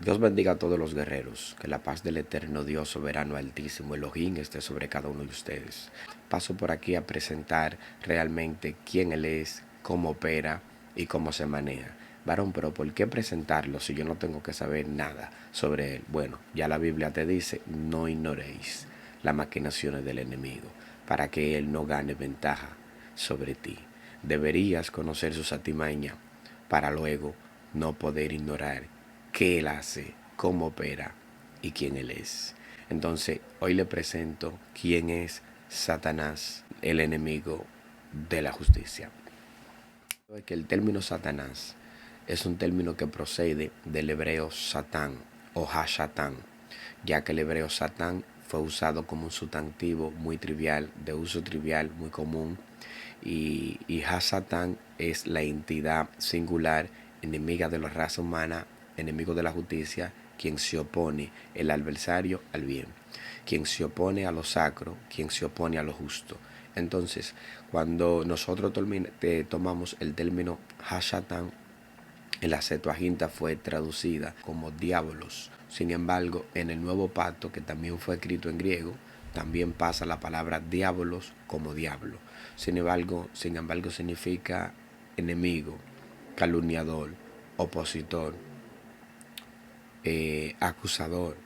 Dios bendiga a todos los guerreros, que la paz del eterno Dios soberano altísimo Elohim esté sobre cada uno de ustedes. Paso por aquí a presentar realmente quién Él es, cómo opera y cómo se maneja. Varón, pero ¿por qué presentarlo si yo no tengo que saber nada sobre Él? Bueno, ya la Biblia te dice, no ignoréis las maquinaciones del enemigo, para que Él no gane ventaja sobre ti. Deberías conocer sus artimañas para luego no poder ignorar qué Él hace, cómo opera y quién Él es. Entonces, hoy le presento quién es Satanás, el enemigo de la justicia. Que el término Satanás es un término que procede del hebreo Satán o Hashatán, ya que el hebreo Satán fue usado como un sustantivo muy trivial, de uso trivial, muy común, y Hasatán es la entidad singular, enemiga de la raza humana, enemigo de la justicia, quien se opone, el adversario al bien, quien se opone a lo sacro, quien se opone a lo justo. Entonces, cuando nosotros tomamos el término Hashatán, en la Septuaginta fue traducida como diabolos. Sin embargo, en el Nuevo Pacto, que también fue escrito en griego, también pasa la palabra diabolos como diablo. Sin embargo significa enemigo, calumniador, opositor, acusador,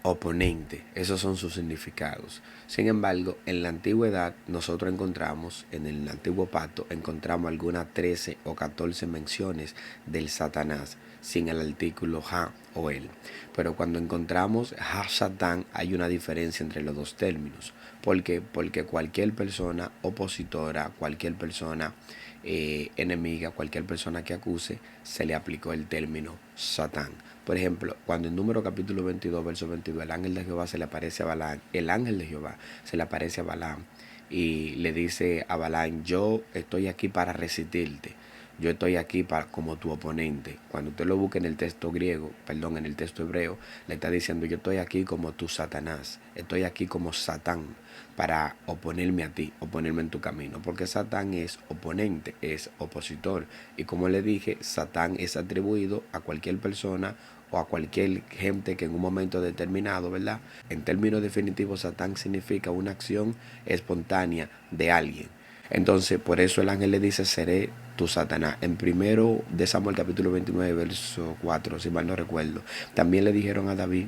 oponente. Esos son sus significados. Sin embargo, en la antigüedad nosotros encontramos, en el antiguo pacto, encontramos algunas 13 o 14 menciones del Satanás, sin el artículo ha o él. Pero cuando encontramos ha-satán, hay una diferencia entre los dos términos. ¿Por qué? Porque cualquier persona opositora, cualquier persona enemiga, cualquier persona que acuse, se le aplicó el término Satán. Por ejemplo, cuando en Número capítulo 22, verso 22, el ángel de Jehová se le aparece a Balaam, el ángel de Jehová se le aparece a Balaam y le dice a Balaam, yo estoy aquí para resistirte. Yo estoy aquí como tu oponente. Cuando usted lo busca en el texto griego, perdón, en el texto hebreo, le está diciendo, yo estoy aquí como tu Satanás. Estoy aquí como Satán para oponerme a ti, oponerme en tu camino. Porque Satán es oponente, es opositor. Y como le dije, Satán es atribuido a cualquier persona o a cualquier gente que en un momento determinado, ¿verdad? En términos definitivos, Satán significa una acción espontánea de alguien. Entonces, por eso el ángel le dice, seré tu Satanás. En primero de Samuel capítulo 29, verso 4, si mal no recuerdo. También le dijeron a David,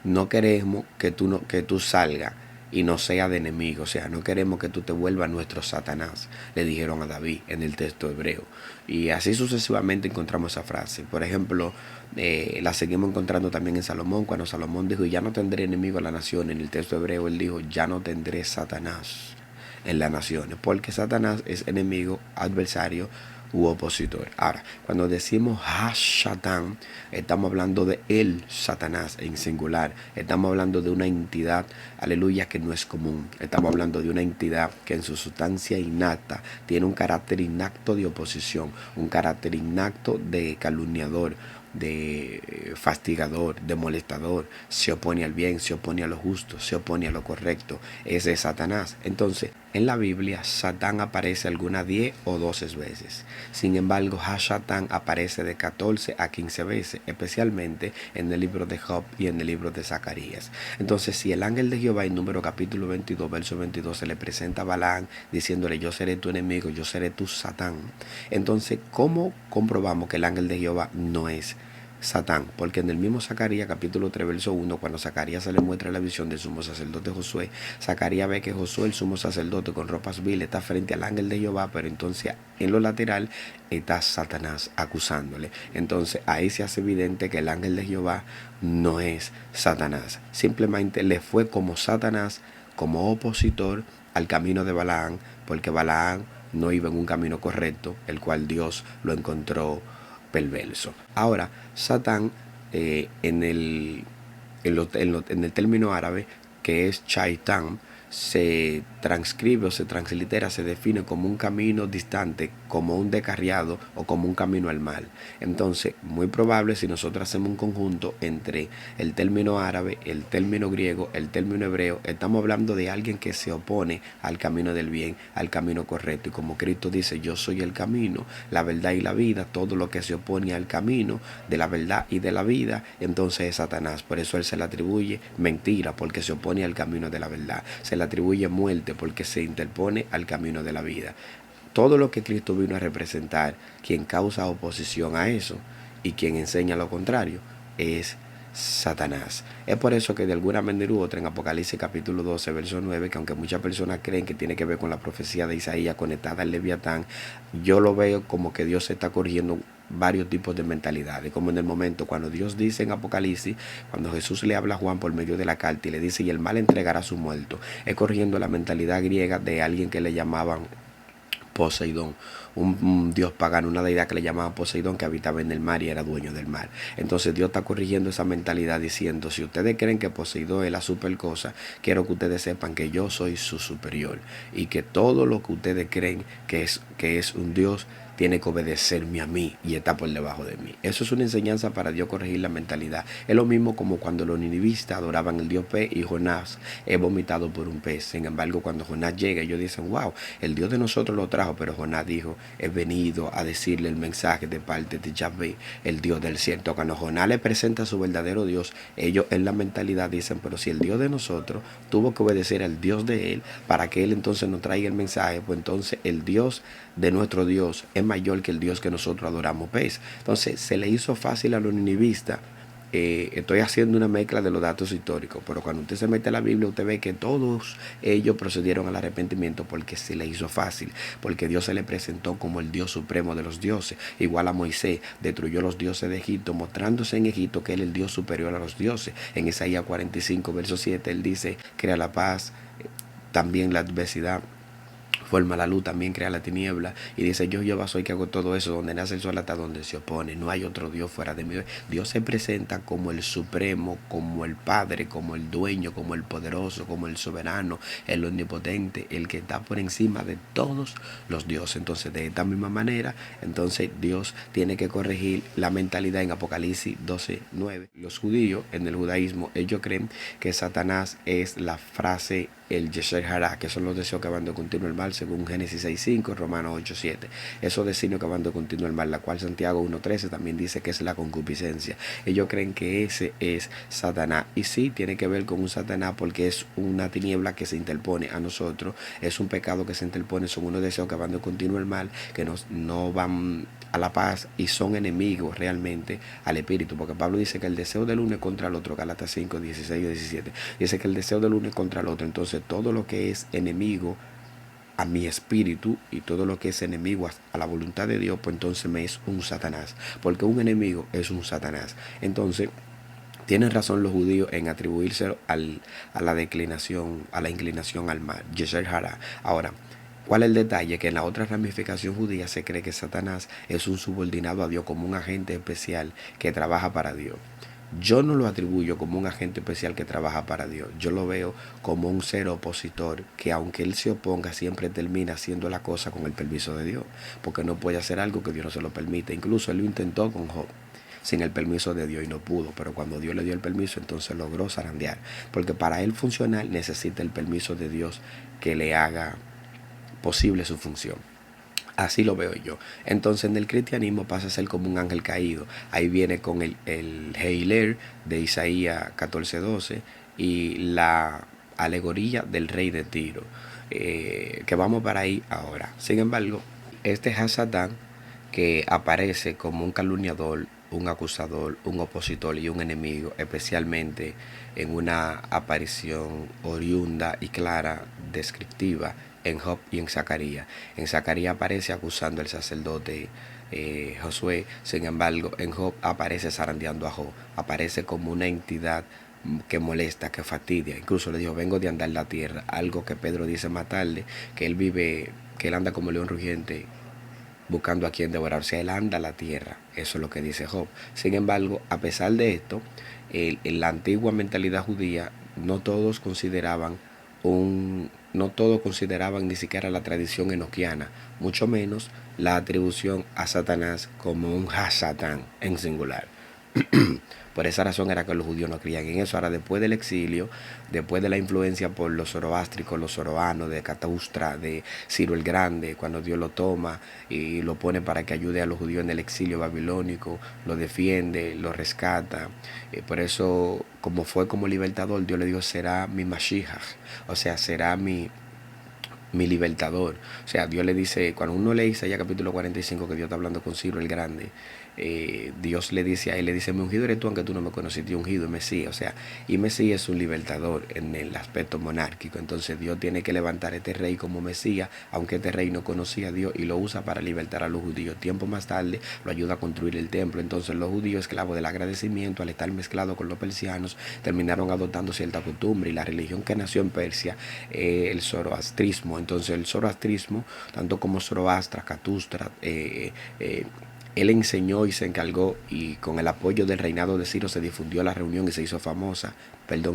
no queremos que tú salgas y no sea de enemigo, o sea, no queremos que tú te vuelvas nuestro Satanás, le dijeron a David en el texto hebreo. Y así sucesivamente encontramos esa frase. Por ejemplo, la seguimos encontrando también en Salomón, cuando Salomón dijo, ya no tendré enemigo a la nación. En el texto hebreo él dijo, ya no tendré Satanás en las naciones, porque Satanás es enemigo, adversario u opositor. Ahora, cuando decimos Hashatán, estamos hablando de el Satanás en singular. Estamos hablando de una entidad, aleluya, que no es común. Estamos hablando de una entidad que en su sustancia innata tiene un carácter innato de oposición, un carácter innato de calumniador, de fastigador, de molestador, se opone al bien, se opone a lo justo, se opone a lo correcto. Ese es Satanás. Entonces, en la Biblia, Satán aparece algunas 10 o 12 veces. Sin embargo, Hashatán aparece de 14 a 15 veces, especialmente en el libro de Job y en el libro de Zacarías. Entonces, si el ángel de Jehová en Número capítulo 22, verso 22, se le presenta a Balaam diciéndole, yo seré tu enemigo, yo seré tu Satán. Entonces, ¿cómo comprobamos que el ángel de Jehová no es Satán? Porque en el mismo Zacarías capítulo 3 verso 1, cuando Zacarías se le muestra la visión del sumo sacerdote Josué, Zacarías ve que Josué, el sumo sacerdote con ropas viles, está frente al ángel de Jehová, pero entonces en lo lateral está Satanás acusándole. Entonces ahí se hace evidente que el ángel de Jehová no es Satanás, simplemente le fue como Satanás, como opositor al camino de Balaam, porque Balaam no iba en un camino correcto, el cual Dios lo encontró perverso. Ahora, Satán, en el término árabe, que es Chaitán, se transcribe o se translitera, se define como un camino distante como un descarriado o como un camino al mal. Entonces, muy probable si nosotros hacemos un conjunto entre el término árabe, el término griego, el término hebreo, estamos hablando de alguien que se opone al camino del bien, al camino correcto. Y como Cristo dice, yo soy el camino, la verdad y la vida, todo lo que se opone al camino de la verdad y de la vida, entonces es Satanás. Por eso él se le atribuye mentira, porque se opone al camino de la verdad. Se le atribuye muerte, porque se interpone al camino de la vida. Todo lo que Cristo vino a representar, quien causa oposición a eso y quien enseña lo contrario, es Satanás. Es por eso que de alguna manera u otra en Apocalipsis capítulo 12, verso 9, que aunque muchas personas creen que tiene que ver con la profecía de Isaías conectada al Leviatán, yo lo veo como que Dios está corrigiendo varios tipos de mentalidades, como en el momento cuando Dios dice en Apocalipsis, cuando Jesús le habla a Juan por medio de la carta y le dice, y el mal entregará a su muerto, es corrigiendo la mentalidad griega de alguien que le llamaban Poseidón, un dios pagano, una deidad que le llamaban Poseidón, que habitaba en el mar y era dueño del mar. Entonces Dios está corrigiendo esa mentalidad diciendo, si ustedes creen que Poseidón es la super cosa, quiero que ustedes sepan que yo soy su superior y que todo lo que ustedes creen que es un dios tiene que obedecerme a mí y está por debajo de mí. Eso es una enseñanza para Dios corregir la mentalidad. Es lo mismo como cuando los ninivistas adoraban el dios pez y Jonás es vomitado por un pez. Sin embargo, cuando Jonás llega, ellos dicen, wow, el Dios de nosotros lo trajo, pero Jonás dijo, he venido a decirle el mensaje de parte de Yahvé, el Dios del cielo. Cuando Jonás le presenta a su verdadero Dios, ellos en la mentalidad dicen, pero si el Dios de nosotros tuvo que obedecer al Dios de él para que él entonces nos traiga el mensaje, pues entonces el Dios de nuestro Dios es mayor que el Dios que nosotros adoramos, ¿ves? Entonces se le hizo fácil a los ninivistas. Estoy haciendo una mezcla de los datos históricos, pero cuando usted se mete a la Biblia, usted ve que todos ellos procedieron al arrepentimiento porque se le hizo fácil, porque Dios se le presentó como el Dios supremo de los dioses. Igual a Moisés, destruyó los dioses de Egipto, mostrándose en Egipto que él es el Dios superior a los dioses. En Isaías 45, verso 7, él dice, crea la paz, también la adversidad. Forma la luz, también crea la tiniebla. Y dice, yo Jehová soy que hago todo eso, donde nace el sol hasta donde se opone. No hay otro Dios fuera de mí. Dios se presenta como el supremo, como el Padre, como el dueño, como el poderoso, como el soberano, el omnipotente, el que está por encima de todos los dioses. Entonces, de esta misma manera, entonces Dios tiene que corregir la mentalidad en Apocalipsis 12:9. Los judíos, en el judaísmo, ellos creen que Satanás es la frase el Yesher Hará, que son los deseos que van de continuo el mal, según Génesis 6:5, Romanos 8:7. Esos designios que van de continuo el mal, la cual Santiago 1:13 también dice que es la concupiscencia. Ellos creen que ese es Satanás. Y sí, tiene que ver con un Satanás porque es una tiniebla que se interpone a nosotros, es un pecado que se interpone, son unos deseos que van de continuo el mal, que no van a la paz y son enemigos realmente al espíritu, porque Pablo dice que el deseo del uno es contra el otro, Gálatas 5:16 y 17. Dice que el deseo del uno es contra el otro. Entonces todo lo que es enemigo a mi espíritu y todo lo que es enemigo a la voluntad de Dios, pues entonces me es un Satanás, porque un enemigo es un Satanás. Entonces tienen razón los judíos en atribuírselo a la declinación, a la inclinación al mal, Yesher Hará. Ahora, ¿cuál es el detalle? Que en la otra ramificación judía se cree que Satanás es un subordinado a Dios, como un agente especial que trabaja para Dios. Yo no lo atribuyo como un agente especial que trabaja para Dios. Yo lo veo como un ser opositor que aunque él se oponga siempre termina haciendo la cosa con el permiso de Dios. Porque no puede hacer algo que Dios no se lo permite. Incluso él lo intentó con Job sin el permiso de Dios y no pudo. Pero cuando Dios le dio el permiso entonces logró zarandear. Porque para él funcionar necesita el permiso de Dios que le haga posible su función. Así lo veo yo. Entonces en el cristianismo pasa a ser como un ángel caído. Ahí viene con el Heiler de Isaías 14:12 y la alegoría del rey de Tiro. Que vamos para ahí ahora. Sin embargo, este Hasatán que aparece como un calumniador, un acusador, un opositor y un enemigo, especialmente en una aparición oriunda y clara, descriptiva, en Job y en Zacarías. En Zacarías aparece acusando al sacerdote Josué, sin embargo en Job aparece zarandeando a Job, aparece como una entidad que molesta, que fastidia. Incluso le dijo, vengo de andar la tierra, algo que Pedro dice más tarde, que él vive, que él anda como león rugiente buscando a quien devorar. O sea, él anda la tierra. Eso es lo que dice Job. Sin embargo, a pesar de esto, en la antigua mentalidad judía, no todos consideraban un no todos consideraban ni siquiera la tradición enoquiana, mucho menos la atribución a Satanás como un Hasatán en singular. Por esa razón era que los judíos no creían en eso. Ahora, después del exilio, después de la influencia por los zoroástricos, los zoroanos, de Cataustra, de Ciro el Grande, cuando Dios lo toma y lo pone para que ayude a los judíos en el exilio babilónico, lo defiende, lo rescata. Por eso, como fue como libertador, Dios le dijo, será mi Mashiach, o sea, será mi libertador. O sea, Dios le dice, cuando uno lee Isaías capítulo 45, que Dios está hablando con Ciro el Grande, Dios le dice a él, le dice, mi ungido eres tú, aunque tú no me conociste, ungido y Mesías. O sea, y Mesías es un libertador en el aspecto monárquico. Entonces Dios tiene que levantar a este rey como Mesías, aunque este rey no conocía a Dios, y lo usa para libertar a los judíos. Tiempo más tarde lo ayuda a construir el templo. Entonces los judíos, esclavos del agradecimiento, al estar mezclados con los persianos, terminaron adoptando cierta costumbre, y la religión que nació en Persia, el zoroastrismo. Entonces el zoroastrismo, tanto como Zoroastra, Catustra, él enseñó y se encargó, y con el apoyo del reinado de Ciro se difundió la reunión y se hizo famosa.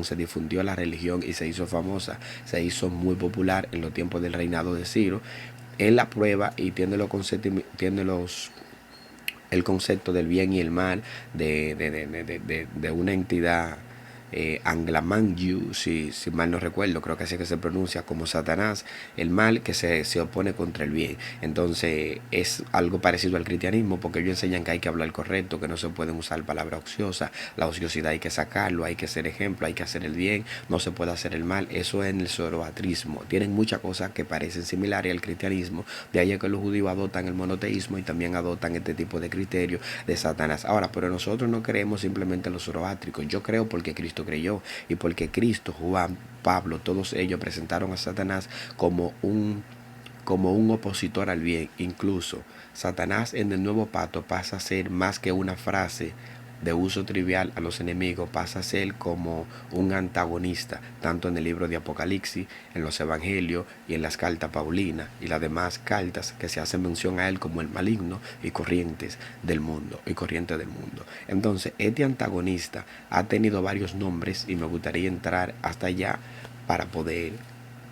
Se difundió la religión y se hizo famosa. Se hizo muy popular en los tiempos del reinado de Ciro. Él la prueba y el concepto del bien y el mal, de una entidad, Anglamanyu, si mal no recuerdo, creo que así que se pronuncia, como Satanás, el mal que se opone contra el bien. Entonces es algo parecido al cristianismo, porque ellos enseñan que hay que hablar correcto, que no se pueden usar palabras ociosas, la ociosidad hay que sacarlo, hay que ser ejemplo, hay que hacer el bien, no se puede hacer el mal. Eso es en el zoroastrismo. Tienen muchas cosas que parecen similares al cristianismo, de ahí es que los judíos adoptan el monoteísmo y también adoptan este tipo de criterios de Satanás. Ahora, pero nosotros no creemos simplemente en los zoroástricos. Yo creo porque Cristo creyó, y porque Cristo, Juan, Pablo, todos ellos presentaron a Satanás como un opositor al bien. Incluso Satanás en el nuevo pacto pasa a ser más que una frase de uso trivial a los enemigos, pasa a ser como un antagonista, tanto en el libro de Apocalipsis, en los evangelios y en las cartas paulinas y las demás cartas que se hacen mención a él como el maligno y corriente del mundo. Entonces, este antagonista ha tenido varios nombres y me gustaría entrar hasta allá para poder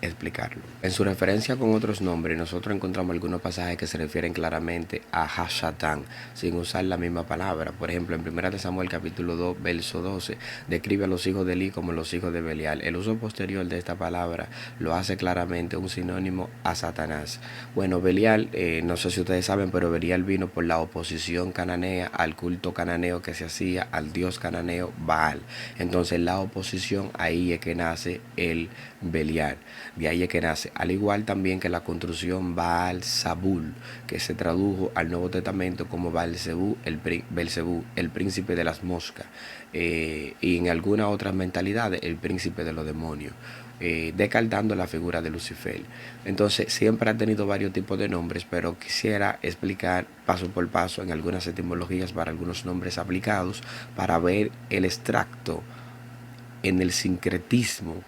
explicarlo. En su referencia con otros nombres, nosotros encontramos algunos pasajes que se refieren claramente a Hashatán, sin usar la misma palabra. Por ejemplo, en 1 Samuel capítulo 2, verso 12, describe a los hijos de Eli como los hijos de Belial. El uso posterior de esta palabra lo hace claramente un sinónimo a Satanás. Bueno, Belial, no sé si ustedes saben, pero Belial vino por la oposición cananea al culto cananeo que se hacía al dios cananeo Baal. Entonces, la oposición, ahí es que nace el Belial. De ahí es que nace, al igual también que la construcción Baal Zabul, que se tradujo al Nuevo Testamento como Belcebú, el príncipe de las moscas, y en algunas otras mentalidades, el príncipe de los demonios, descartando la figura de Lucifer. Entonces, siempre ha tenido varios tipos de nombres, pero quisiera explicar paso por paso en algunas etimologías para algunos nombres aplicados, para ver el extracto en el sincretismo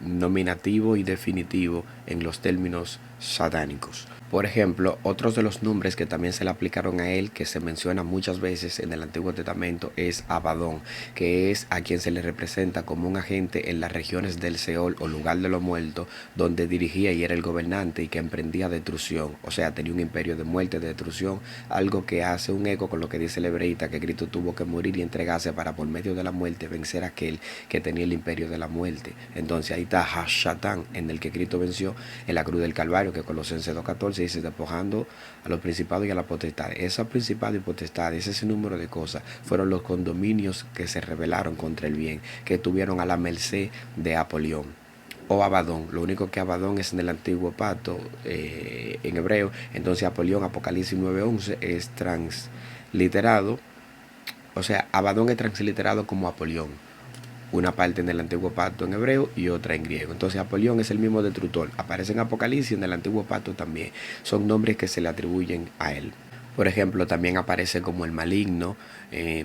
nominativo y definitivo en los términos satánicos. Por ejemplo, otros de los nombres que también se le aplicaron a él, que se menciona muchas veces en el Antiguo Testamento, es Abadón, que es a quien se le representa como un agente en las regiones del Seol o lugar de los muertos, donde dirigía y era el gobernante y que emprendía destrucción. O sea, tenía un imperio de muerte, de destrucción, algo que hace un eco con lo que dice el hebreíta, que Cristo tuvo que morir y entregarse para por medio de la muerte vencer a aquel que tenía el imperio de la muerte. Entonces ahí está Hashatán, en el que Cristo venció en la cruz del Calvario, que Colosenses 2:14 dice, despojando a los principados y a la potestad. Esos principados y potestades, ese número de cosas, fueron los condominios que se rebelaron contra el bien, que estuvieron a la merced de Apolión o Abadón. Lo único que Abadón es en el antiguo pacto, en hebreo. Entonces Apolión, Apocalipsis 9:11, es transliterado, o sea, Abadón es transliterado como Apolión, una parte en el antiguo pacto en hebreo y otra en griego. Entonces Apolión es el mismo destructor, aparece en Apocalipsis y en el antiguo pacto también. Son nombres que se le atribuyen a él. Por ejemplo, también aparece como el maligno,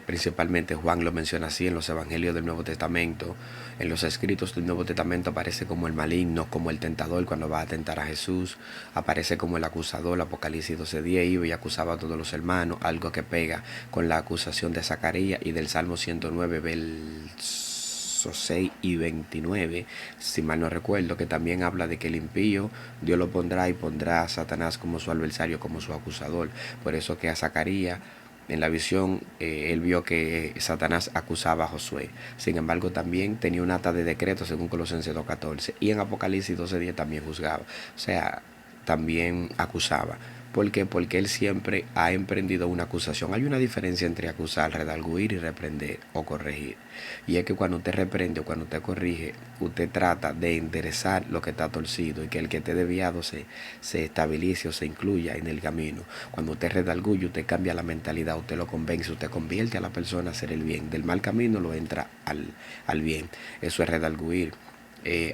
principalmente Juan lo menciona así en los evangelios del Nuevo Testamento. En los escritos del Nuevo Testamento aparece como el maligno, como el tentador cuando va a tentar a Jesús. Aparece como el acusador, Apocalipsis 12:10, iba y acusaba a todos los hermanos, algo que pega con la acusación de Zacarías y del Salmo 109, verso versos 6 y 29, si mal no recuerdo, que también habla de que el impío Dios lo pondrá y pondrá a Satanás como su adversario, como su acusador. Por eso que a Zacarías en la visión, él vio que Satanás acusaba a Josué. Sin embargo, también tenía un acta de decreto según Colosenses 2:14. Y en Apocalipsis 12:10 también juzgaba. O sea, también acusaba. ¿Por qué? Porque él siempre ha emprendido una acusación. Hay una diferencia entre acusar, redarguir y reprender o corregir. Y es que cuando usted reprende o cuando usted corrige, usted trata de enderezar lo que está torcido y que el que esté desviado se estabilice o se incluya en el camino. Cuando usted redarguye, usted cambia la mentalidad, usted lo convence, usted convierte a la persona a hacer el bien. Del mal camino lo entra al bien. Eso es redarguir.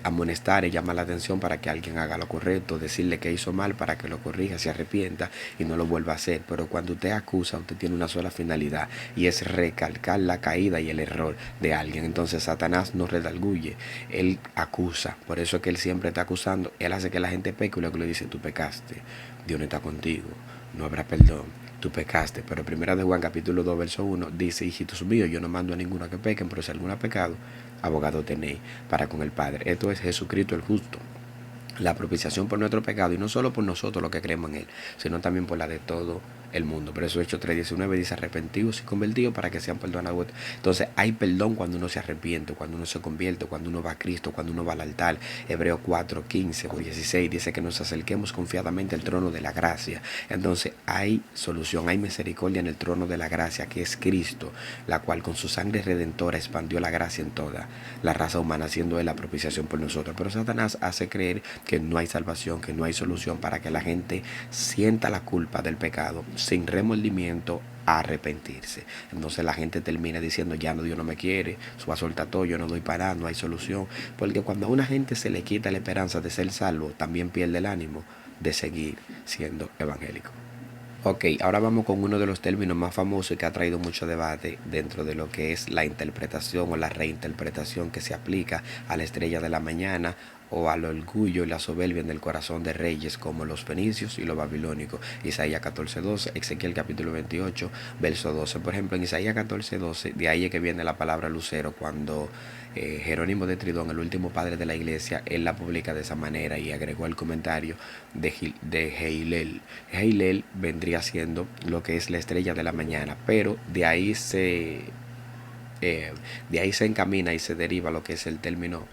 Amonestar y llamar la atención para que alguien haga lo correcto, decirle que hizo mal para que lo corrija, se arrepienta y no lo vuelva a hacer. Pero cuando usted acusa, usted tiene una sola finalidad y es recalcar la caída y el error de alguien. Entonces Satanás no redarguye, él acusa. Por eso es que él siempre está acusando. Él hace que la gente peque y luego le dice: tú pecaste, Dios no está contigo, no habrá perdón, tú pecaste. Pero primera de Juan capítulo 2 verso 1 dice: hijitos míos, yo no mando a ninguno a que pequen, pero si alguno ha pecado, abogado tenéis para con el Padre. Esto es Jesucristo el justo, la propiciación por nuestro pecado, y no solo por nosotros los que creemos en Él, sino también por la de todo el mundo. Por eso Hechos 3:19 dice: arrepentidos y convertidos para que sean perdonados. Entonces hay perdón cuando uno se arrepiente, cuando uno se convierte, cuando uno va a Cristo, cuando uno va al altar. Hebreos 4:15 o 16 dice que nos acerquemos confiadamente al trono de la gracia. Entonces hay solución, hay misericordia en el trono de la gracia, que es Cristo, la cual con su sangre redentora expandió la gracia en toda la raza humana, siendo Él la propiciación por nosotros. Pero Satanás hace creer que no hay salvación, que no hay solución, para que la gente sienta la culpa del pecado sin remordimiento a arrepentirse. Entonces la gente termina diciendo: ya no, Dios no me quiere, su va a soltar todo, yo no doy para nada, no hay solución. Porque cuando a una gente se le quita la esperanza de ser salvo, también pierde el ánimo de seguir siendo evangélico. Ok, ahora vamos con uno de los términos más famosos y que ha traído mucho debate dentro de lo que es la interpretación o la reinterpretación que se aplica a la estrella de la mañana o al orgullo y la soberbia en el corazón de reyes como los fenicios y los babilónicos. Isaías 14:12, Ezequiel capítulo 28, verso 12. Por ejemplo, en Isaías 14:12, de ahí es que viene la palabra lucero, cuando Jerónimo de Tridón, el último padre de la iglesia, él la publica de esa manera y agregó el comentario de Heilel. Heilel vendría siendo lo que es la estrella de la mañana, pero de ahí se encamina y se deriva lo que es el término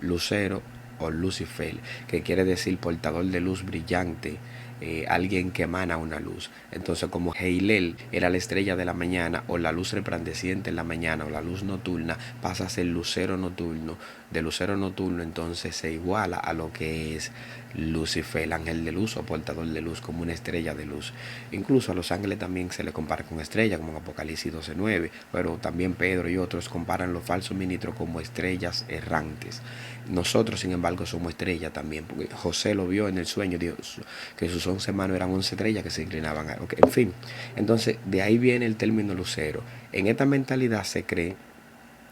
lucero o Lucifer, que quiere decir portador de luz brillante, alguien que emana una luz. Entonces, como Heilel era la estrella de la mañana o la luz resplandeciente en la mañana o la luz nocturna, pasa a ser lucero nocturno. De lucero nocturno entonces se iguala a lo que es Lucifer, el ángel de luz o portador de luz, como una estrella de luz. Incluso a los ángeles también se le compara con estrella, como en Apocalipsis 12:9, pero también Pedro y otros comparan los falsos ministros como estrellas errantes. Nosotros, sin embargo, somos estrellas también, porque José lo vio en el sueño, Dios, que sus 11 manos eran 11 estrellas que se inclinaban a... Okay, en fin, entonces de ahí viene el término lucero. En esta mentalidad se cree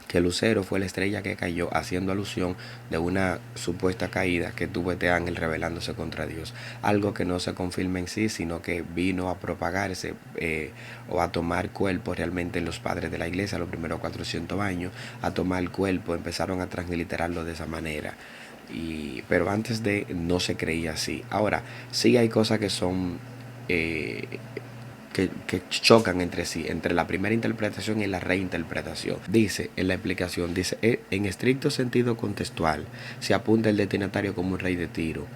que lucero fue la estrella que cayó, haciendo alusión de una supuesta caída que tuvo este ángel rebelándose contra Dios. Algo que no se confirma en sí, sino que vino a propagarse o a tomar cuerpo realmente en los padres de la iglesia, los primeros 400 años, a tomar cuerpo, empezaron a transliterarlo de esa manera. Pero antes de no se creía así. Ahora, sí hay cosas que son... que chocan entre sí, entre la primera interpretación y la reinterpretación. Dice en la explicación, dice: en estricto sentido contextual, se apunta el destinatario como un rey de Tiro.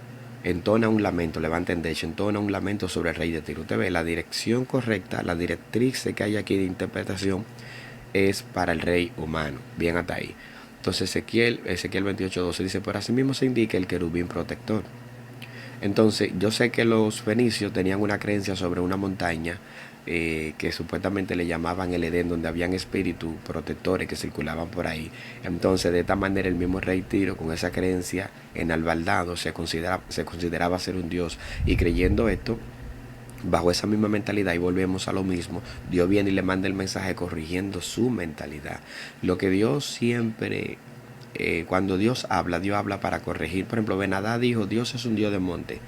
Entona un lamento, levanten de hecho, entona un lamento sobre el rey de Tiro. Usted ve, la dirección correcta, la directriz que hay aquí de interpretación es para el rey humano. Bien hasta ahí. Entonces Ezequiel 28:12 dice: por así mismo se indica el querubín protector. Entonces, yo sé que los fenicios tenían una creencia sobre una montaña que supuestamente le llamaban el Edén, donde habían espíritus protectores que circulaban por ahí. Entonces, de esta manera, el mismo rey Tiro, con esa creencia enalbardado, se consideraba ser un dios. Y creyendo esto, bajo esa misma mentalidad, y volvemos a lo mismo, Dios viene y le manda el mensaje corrigiendo su mentalidad. Lo que Dios siempre... cuando Dios habla para corregir. Por ejemplo, Benadá dijo: Dios es un Dios de monte.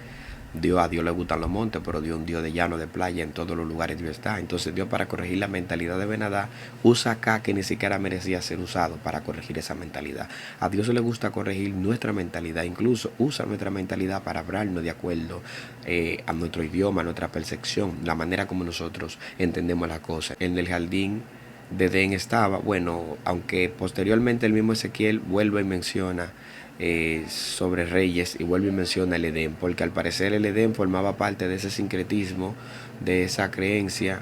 A Dios le gustan los montes, pero Dios es un Dios de llano, de playa, en todos los lugares Dios está. Entonces Dios, para corregir la mentalidad de Ben-Hadad, usa acá que ni siquiera merecía ser usado para corregir esa mentalidad. A Dios le gusta corregir nuestra mentalidad, incluso usa nuestra mentalidad para hablarnos de acuerdo a nuestro idioma, a nuestra percepción, la manera como nosotros entendemos las cosas. En el jardín de Edén estaba, bueno, aunque posteriormente el mismo Ezequiel vuelve y menciona sobre reyes y vuelve y menciona el Edén, porque al parecer el Edén formaba parte de ese sincretismo, de esa creencia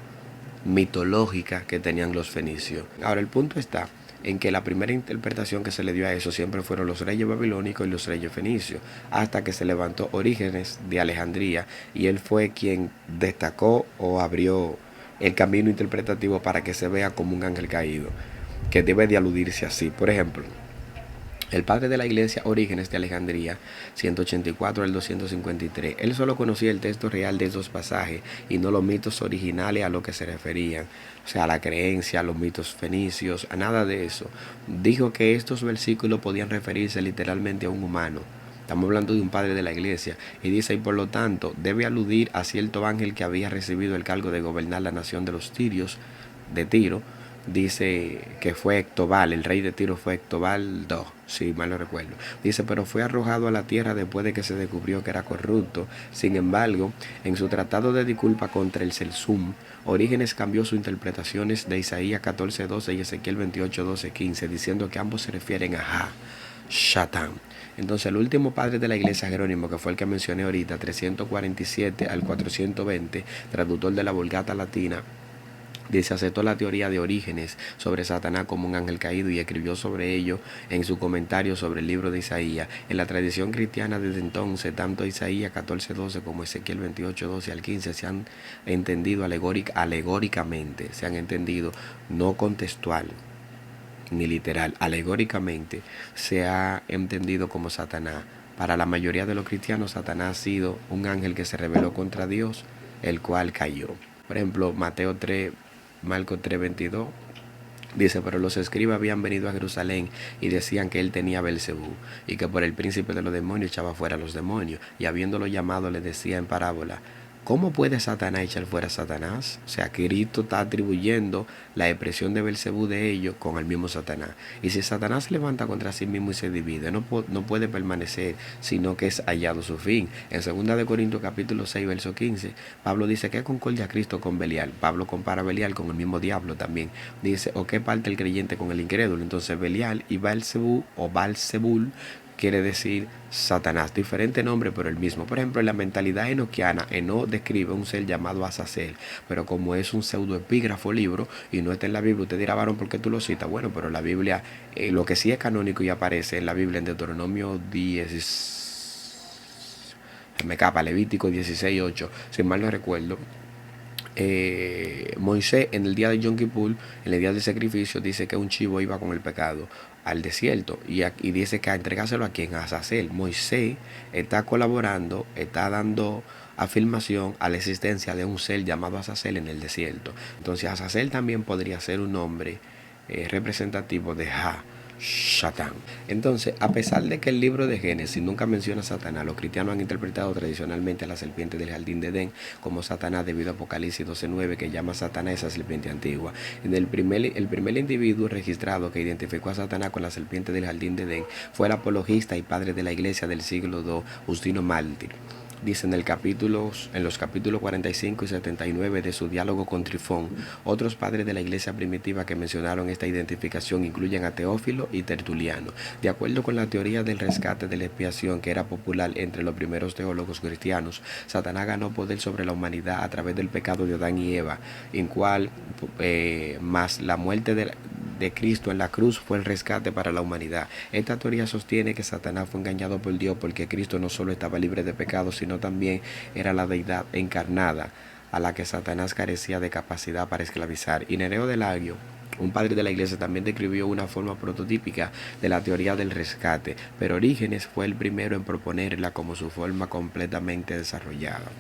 mitológica que tenían los fenicios. Ahora el punto está en que la primera interpretación que se le dio a eso siempre fueron los reyes babilónicos y los reyes fenicios, hasta que se levantó Orígenes de Alejandría y él fue quien destacó o abrió el camino interpretativo para que se vea como un ángel caído, que debe de aludirse así. Por ejemplo, el padre de la iglesia, Orígenes de Alejandría, 184 al 253, él solo conocía el texto real de esos pasajes y no los mitos originales a los que se referían, o sea, a la creencia, a los mitos fenicios, a nada de eso. Dijo que estos versículos podían referirse literalmente a un humano. Estamos hablando de un padre de la iglesia. Y dice, y por lo tanto, debe aludir a cierto ángel que había recibido el cargo de gobernar la nación de los tirios, de Tiro. Dice que fue Ectobal, el rey de Tiro fue Ectobal II, si mal no recuerdo. Dice, pero fue arrojado a la tierra después de que se descubrió que era corrupto. Sin embargo, en su tratado de disculpa contra el Selsum, Orígenes cambió sus interpretaciones de Isaías 14:12 y Ezequiel 28:12-15, diciendo que ambos se refieren a Satán. Entonces el último padre de la iglesia, Jerónimo, que fue el que mencioné ahorita, 347 al 420, traductor de la Vulgata latina, dice, aceptó la teoría de Orígenes sobre Satanás como un ángel caído y escribió sobre ello en su comentario sobre el libro de Isaías. En la tradición cristiana desde entonces, tanto Isaías 14:12 como Ezequiel 28:12-15 se han entendido alegóricamente, se han entendido no contextual ni literal, alegóricamente se ha entendido como Satanás. Para la mayoría de los cristianos, Satanás ha sido un ángel que se rebeló contra Dios, el cual cayó. Por ejemplo, Marcos 3:22 dice, pero los escribas habían venido a Jerusalén y decían que él tenía Belcebú y que por el príncipe de los demonios echaba fuera a los demonios, y habiéndolo llamado le decía en parábola, ¿cómo puede Satanás echar fuera a Satanás? O sea, Cristo está atribuyendo la expresión de Belcebú de ellos con el mismo Satanás. Y si Satanás se levanta contra sí mismo y se divide, no puede permanecer, sino que es hallado su fin. En 2 Corintios capítulo 6, verso 15, Pablo dice, ¿qué concordia Cristo con Belial? Pablo compara a Belial con el mismo diablo también. Dice, ¿o qué parte el creyente con el incrédulo? Entonces Belial y Belcebú o Balzebul quiere decir Satanás, diferente nombre pero el mismo. Por ejemplo, en la mentalidad enoquiana, Enoc describe un ser llamado Azazel, pero como es un pseudoepígrafo libro y no está en la Biblia, usted dirá, varón, ¿por qué tú lo citas? Bueno, pero la Biblia, lo que sí es canónico y aparece en la Biblia en Deuteronomio 10, Levítico 16:8, si mal no recuerdo, Moisés en el día de Yom Kippur, en el día del sacrificio, dice que un chivo iba con el pecado al desierto y dice que a entregárselo a quien, a Azazel. Moisés está colaborando, está dando afirmación a la existencia de un ser llamado Azazel en el desierto. Entonces Azazel también podría ser un nombre representativo de Satán. Entonces, a pesar de que el libro de Génesis nunca menciona a Satanás, los cristianos han interpretado tradicionalmente a la serpiente del jardín de Edén como Satanás debido a Apocalipsis 12:9, que llama a Satanás esa serpiente antigua. El primer individuo registrado que identificó a Satanás con la serpiente del jardín de Edén fue el apologista y padre de la iglesia del siglo II, Justino Mártir. Dice en los capítulos 45 y 79 de su diálogo con Trifón, otros padres de la iglesia primitiva que mencionaron esta identificación incluyen a Teófilo y Tertuliano. De acuerdo con la teoría del rescate de la expiación que era popular entre los primeros teólogos cristianos, Satanás ganó poder sobre la humanidad a través del pecado de Adán y Eva, en cual más la muerte de Cristo en la cruz fue el rescate para la humanidad. Esta teoría sostiene que Satanás fue engañado por Dios porque Cristo no solo estaba libre de pecado, sino también era la deidad encarnada a la que Satanás carecía de capacidad para esclavizar. Y Nereo de Lagio, un padre de la iglesia, también describió una forma prototípica de la teoría del rescate, pero Orígenes fue el primero en proponerla como su forma completamente desarrollada.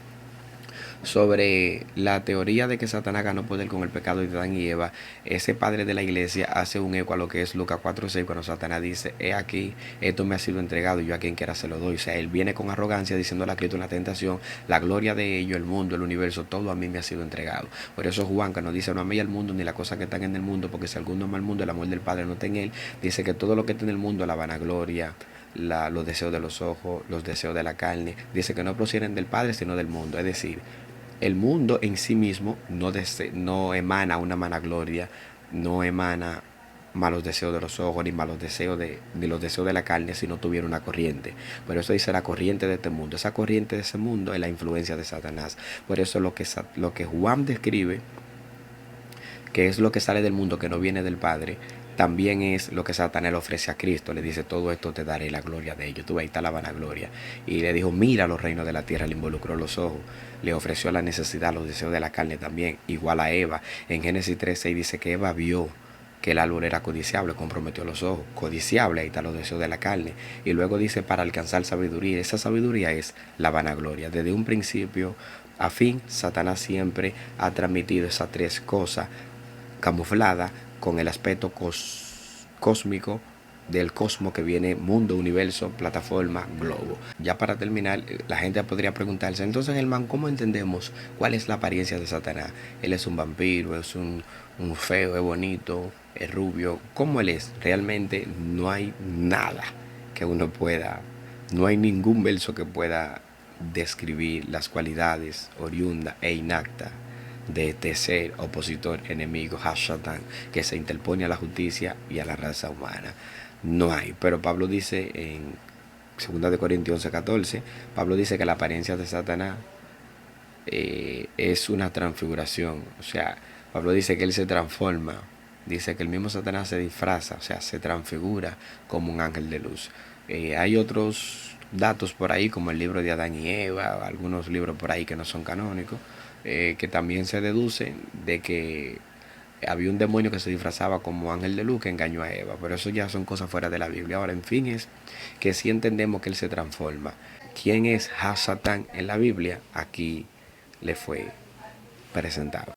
Sobre la teoría de que Satanás ganó poder con el pecado de Adán y Eva, ese padre de la iglesia hace un eco a lo que es Lucas 4:6 cuando Satanás dice, he aquí, esto me ha sido entregado y yo a quien quiera se lo doy. O sea, él viene con arrogancia diciéndole a Cristo en la tentación, la gloria de ello, el mundo, el universo, todo a mí me ha sido entregado. Por eso Juan, que nos dice, no amé al mundo ni las cosas que están en el mundo, porque si alguno ama al mundo, el amor del Padre no está en él. Dice que todo lo que está en el mundo, la vanagloria, los deseos de los ojos, los deseos de la carne, dice que no proceden del Padre, sino del mundo. Es decir, el mundo en sí mismo no emana una vanagloria, no emana malos deseos de los ojos, ni malos deseos ni los deseos de la carne, si no tuviera una corriente. Por eso dice la corriente de este mundo. Esa corriente de ese mundo es la influencia de Satanás. Por eso lo que Juan describe, que es lo que sale del mundo, que no viene del Padre, también es lo que Satanás le ofrece a Cristo. Le dice, todo esto te daré la gloria de ellos. Tú ahí está la vanagloria. Y le dijo, mira los reinos de la tierra, le involucró los ojos. Le ofreció la necesidad, los deseos de la carne también. Igual a Eva. En Génesis 3:6 dice que Eva vio que el árbol era codiciable, comprometió los ojos. Codiciable, ahí está los deseos de la carne. Y luego dice, para alcanzar sabiduría. Esa sabiduría es la vanagloria. Desde un principio a fin, Satanás siempre ha transmitido esas tres cosas camuflada con el aspecto cósmico del cosmos que viene mundo, universo, plataforma, globo. Ya para terminar, la gente podría preguntarse, entonces Germán, ¿cómo entendemos cuál es la apariencia de Satanás? Él es un vampiro, es un feo, es bonito, es rubio. ¿Cómo él es? Realmente no hay nada que uno pueda, no hay ningún verso que pueda describir las cualidades oriunda e inacta de este ser opositor, enemigo, Hashatán, que se interpone a la justicia y a la raza humana. No hay, pero Pablo dice en 2 Corintios 11:14, Pablo dice que la apariencia de Satanás es una transfiguración. O sea, Pablo dice que él se transforma, dice que el mismo Satanás se disfraza, o sea, se transfigura como un ángel de luz. Hay otros datos por ahí, como el libro de Adán y Eva, algunos libros por ahí que no son canónicos, que también se deducen de que había un demonio que se disfrazaba como ángel de luz que engañó a Eva, pero eso ya son cosas fuera de la Biblia. Ahora, en fin, es que si entendemos que él se transforma. ¿Quién es Hasatán en la Biblia? Aquí le fue presentado.